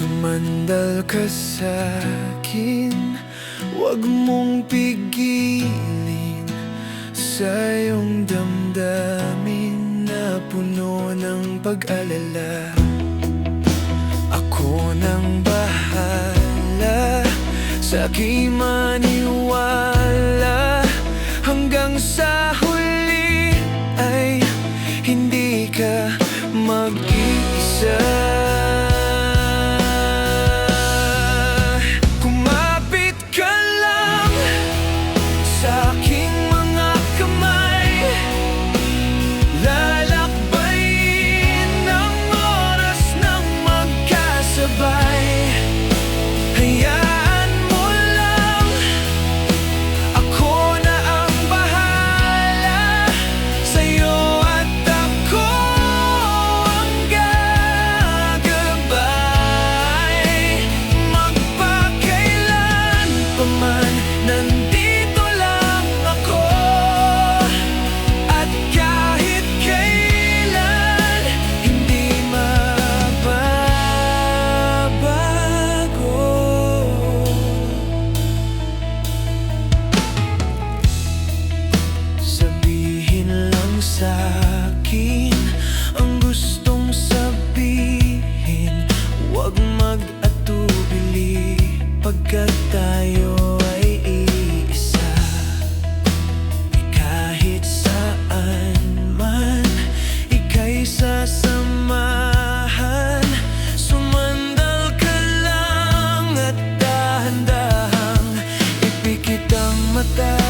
Sumandal ka sa'kin, huwag mong pigilin sa iyong damdamin na puno ng pag-alala. Ako nang bahala, sa'kin maniwala, hanggang sa huli ay hindi ka mag-iisa. Sa'kin ang gustong sabihin, huwag mag-atubili, pagkat tayo ay iisa. Kahit saan man ika'y sasamahan, sumandal ka lang at dahan-dahang ipikit ang mata.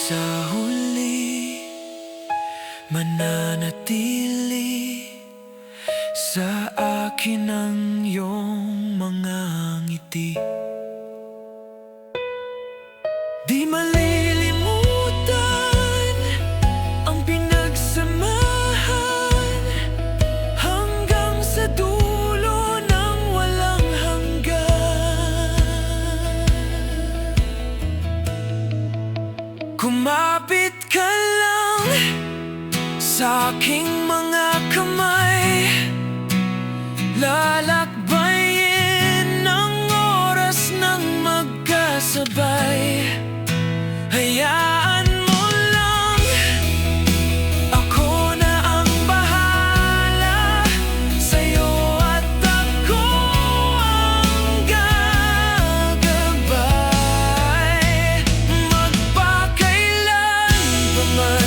Sa huli, mananatili sa akin ang iyong mga ngiti. Di malilimutan ang pinagsamahan hanggang sa dulo ng walang hanggan. Kumapit ka lang sa aking mga kamay, lalakbayin ang oras ng magkasabay. Hayaan mo lang, ako na ang bahala sa'yo at ako ang gagabay. Magpakailan pa man